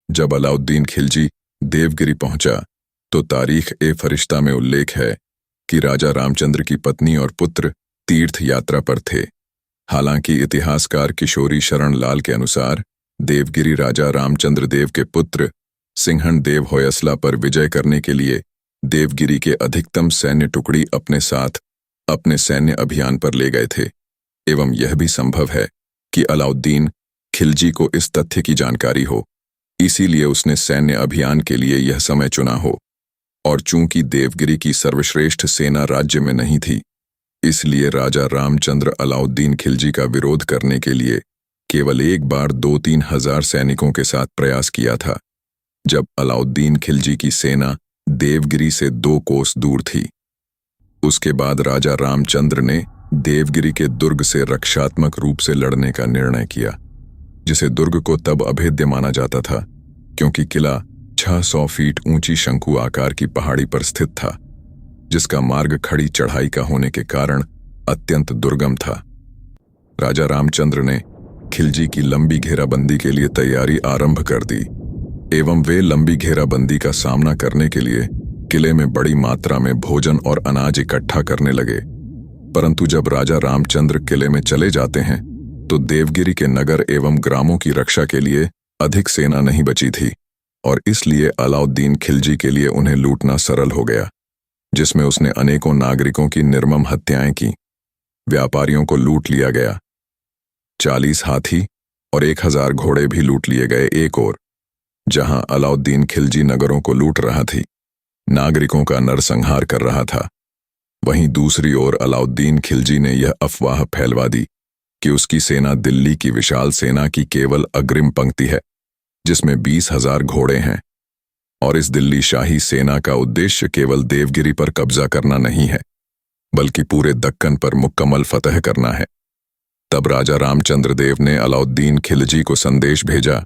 जब अलाउद्दीन खिलजी देवगिरी पहुंचा तो तारीख-ए-फरिश्ता में उल्लेख है कि राजा रामचंद्र की पत्नी और पुत्र तीर्थ यात्रा पर थे। हालांकि इतिहासकार किशोरी शरण लाल के अनुसार देवगिरी राजा रामचंद्र देव के पुत्र सिंहण देव होयसला पर विजय करने के लिए देवगिरी के अधिकतम सैन्य टुकड़ी अपने साथ अपने सैन्य अभियान पर ले गए थे। एवं यह भी संभव है कि अलाउद्दीन खिलजी को इस तथ्य की जानकारी हो, इसीलिए उसने सैन्य अभियान के लिए यह समय चुना हो। और चूंकि देवगिरी की सर्वश्रेष्ठ सेना राज्य में नहीं थी, इसलिए राजा रामचंद्र अलाउद्दीन खिलजी का विरोध करने के लिए केवल एक बार 2-3 हजार सैनिकों के साथ प्रयास किया था, जब अलाउद्दीन खिलजी की सेना देवगिरी से 2 कोस दूर थी। उसके बाद राजा रामचंद्र ने देवगिरी के दुर्ग से रक्षात्मक रूप से लड़ने का निर्णय किया, जिसे दुर्ग को तब अभेद्य माना जाता था क्योंकि किला 600 फीट ऊंची शंकु आकार की पहाड़ी पर स्थित था, जिसका मार्ग खड़ी चढ़ाई का होने के कारण अत्यंत दुर्गम था। राजा रामचंद्र ने खिलजी की लंबी घेराबंदी के लिए तैयारी आरंभ कर दी एवं वे लंबी घेराबंदी का सामना करने के लिए किले में बड़ी मात्रा में भोजन और अनाज इकट्ठा करने लगे। परंतु जब राजा रामचंद्र किले में चले जाते हैं तो देवगिरी के नगर एवं ग्रामों की रक्षा के लिए अधिक सेना नहीं बची थी और इसलिए अलाउद्दीन खिलजी के लिए उन्हें लूटना सरल हो गया, जिसमें उसने अनेकों नागरिकों की निर्मम हत्याएं की। व्यापारियों को लूट लिया गया, 40 हाथी और 1000 घोड़े भी लूट लिए गए। एक ओर जहां अलाउद्दीन खिलजी नगरों को लूट रहा थी, नागरिकों का नरसंहार कर रहा था, वहीं दूसरी ओर अलाउद्दीन खिलजी ने यह अफवाह फैलवा दी कि उसकी सेना दिल्ली की विशाल सेना की केवल अग्रिम पंक्ति है, जिसमें 20,000 घोड़े हैं, और इस दिल्ली शाही सेना का उद्देश्य केवल देवगिरी पर कब्जा करना नहीं है, बल्कि पूरे दक्कन पर मुकम्मल फतह करना है। तब राजा रामचंद्र देव ने अलाउद्दीन खिलजी को संदेश भेजा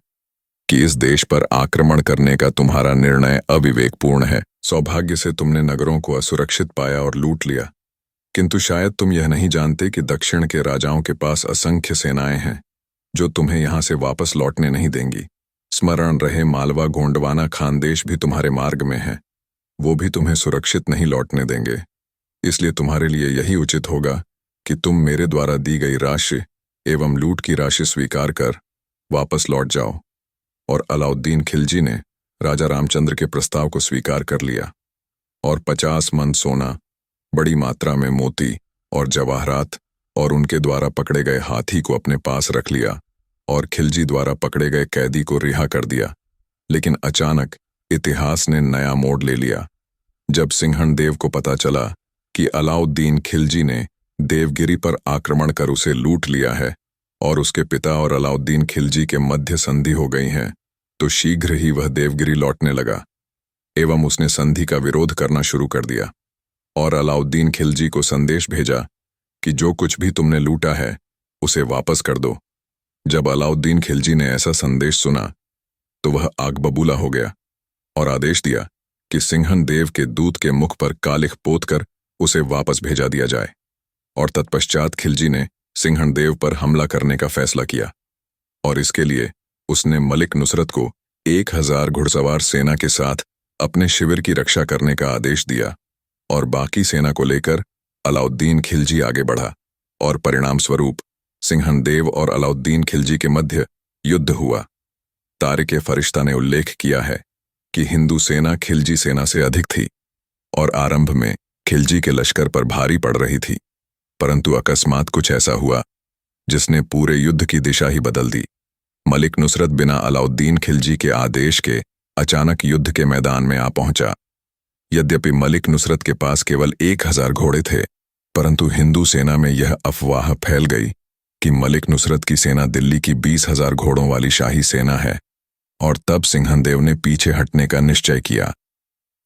कि इस देश पर आक्रमण करने का तुम्हारा निर्णय अविवेकपूर्ण है। सौभाग्य से तुमने नगरों को असुरक्षित पाया और लूट लिया, किंतु शायद तुम यह नहीं जानते कि दक्षिण के राजाओं के पास असंख्य सेनाएं हैं जो तुम्हें यहां से वापस लौटने नहीं देंगी। स्मरण रहे, मालवा गोंडवाना खानदेश भी तुम्हारे मार्ग में है, वो भी तुम्हें सुरक्षित नहीं लौटने देंगे। इसलिए तुम्हारे लिए यही उचित होगा कि तुम मेरे द्वारा दी गई राशि एवं लूट की राशि स्वीकार कर वापस लौट जाओ। और अलाउद्दीन खिलजी ने राजा रामचंद्र के प्रस्ताव को स्वीकार कर लिया और 50 मन सोना, बड़ी मात्रा में मोती और जवाहरात और उनके द्वारा पकड़े गए हाथी को अपने पास रख लिया और खिलजी द्वारा पकड़े गए कैदी को रिहा कर दिया। लेकिन अचानक इतिहास ने नया मोड़ ले लिया जब सिंहण देव को पता चला कि अलाउद्दीन खिलजी ने देवगिरी पर आक्रमण कर उसे लूट लिया है और उसके पिता और अलाउद्दीन खिलजी के मध्य संधि हो गई है, तो शीघ्र ही वह देवगिरी लौटने लगा एवं उसने संधि का विरोध करना शुरू कर दिया और अलाउद्दीन खिलजी को संदेश भेजा कि जो कुछ भी तुमने लूटा है उसे वापस कर दो। जब अलाउद्दीन खिलजी ने ऐसा संदेश सुना तो वह आग बबूला हो गया और आदेश दिया कि सिंहण देव के दूत के मुख पर कालिख पोत कर उसे वापस भेजा दिया जाए। और तत्पश्चात खिलजी ने सिंहण देव पर हमला करने का फैसला किया और इसके लिए उसने मलिक नुसरत को 1000 घुड़सवार सेना के साथ अपने शिविर की रक्षा करने का आदेश दिया और बाकी सेना को लेकर अलाउद्दीन खिलजी आगे बढ़ा और परिणाम स्वरूप सिंहण देव और अलाउद्दीन खिलजी के मध्य युद्ध हुआ। तारीख-ए-फरिश्ता ने उल्लेख किया है कि हिंदू सेना खिलजी सेना से अधिक थी और आरंभ में खिलजी के लश्कर पर भारी पड़ रही थी, परंतु अकस्मात कुछ ऐसा हुआ जिसने पूरे युद्ध की दिशा ही बदल दी। मलिक नुसरत बिना अलाउद्दीन खिलजी के आदेश के अचानक युद्ध के मैदान में आ पहुंचा। यद्यपि मलिक नुसरत के पास केवल 1000 घोड़े थे, परंतु हिंदू सेना में यह अफवाह फैल गई कि मलिक नुसरत की सेना दिल्ली की 20,000 घोड़ों वाली शाही सेना है और तब सिंहण देव ने पीछे हटने का निश्चय किया।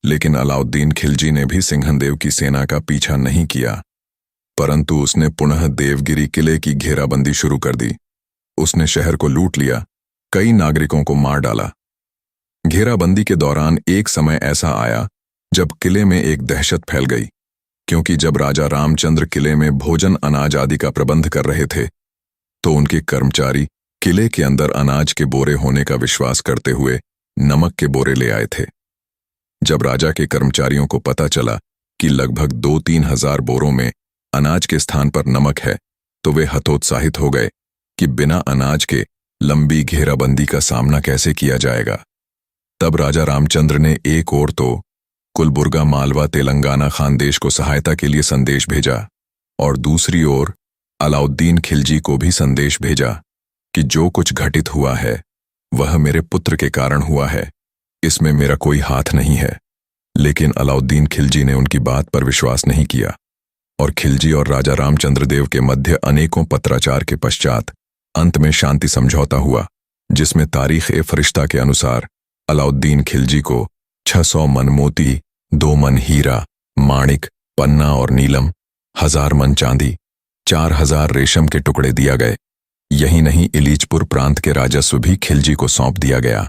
लेकिन अलाउद्दीन खिलजी ने भी सिंहण देव की सेना का पीछा नहीं किया, परंतु उसने पुनः देवगिरी किले की घेराबंदी शुरू कर दी। उसने शहर को लूट लिया, कई नागरिकों को मार डाला। घेराबंदी के दौरान एक समय ऐसा आया जब किले में एक दहशत फैल गई, क्योंकि जब राजा रामचंद्र किले में भोजन अनाज आदि का प्रबंध कर रहे थे तो उनके कर्मचारी किले के अंदर अनाज के बोरे होने का विश्वास करते हुए नमक के बोरे ले आए थे। जब राजा के कर्मचारियों को पता चला कि लगभग 2-3 हजार बोरों में अनाज के स्थान पर नमक है, तो वे हतोत्साहित हो गए कि बिना अनाज के लंबी घेराबंदी का सामना कैसे किया जाएगा। तब राजा रामचंद्र ने एक ओर तो कुलबुर्गा, मालवा, तेलंगाना खानदेश को सहायता के लिए संदेश भेजा और दूसरी ओर अलाउद्दीन खिलजी को भी संदेश भेजा कि जो कुछ घटित हुआ है वह मेरे पुत्र के कारण हुआ है, इसमें मेरा कोई हाथ नहीं है। लेकिन अलाउद्दीन खिलजी ने उनकी बात पर विश्वास नहीं किया और खिलजी और राजा रामचंद्र देव के मध्य अनेकों पत्राचार के पश्चात अंत में शांति समझौता हुआ, जिसमें तारीख-ए-फरिश्ता के अनुसार अलाउद्दीन खिलजी को 600 मन मोती, 2 मन हीरा, माणिक, पन्ना और नीलम, 1000 मन चांदी, 4000 रेशम के टुकड़े दिया गए। यही नहीं, इलीचपुर प्रांत के राजस्व भी खिलजी को सौंप दिया गया।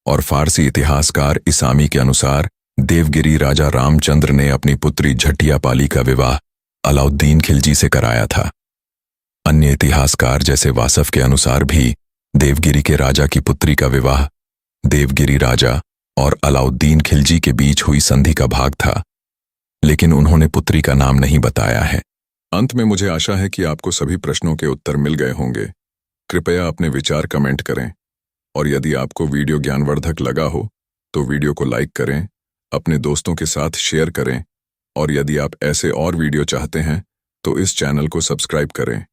और फारसी इतिहासकार इसामी के अनुसार देवगिरी राजा रामचंद्र ने अपनी पुत्री झटियापाली का विवाह अलाउद्दीन खिलजी से कराया था। अन्य इतिहासकार जैसे वासफ के अनुसार भी देवगिरी के राजा की पुत्री का विवाह देवगिरी राजा और अलाउद्दीन खिलजी के बीच हुई संधि का भाग था, लेकिन उन्होंने पुत्री का नाम नहीं बताया है। अंत में मुझे आशा है कि आपको सभी प्रश्नों के उत्तर मिल गए होंगे। कृपया अपने विचार कमेंट करें और यदि आपको वीडियो ज्ञानवर्धक लगा हो तो वीडियो को लाइक करें, अपने दोस्तों के साथ शेयर करें और यदि आप ऐसे और वीडियो चाहते हैं तो इस चैनल को सब्सक्राइब करें।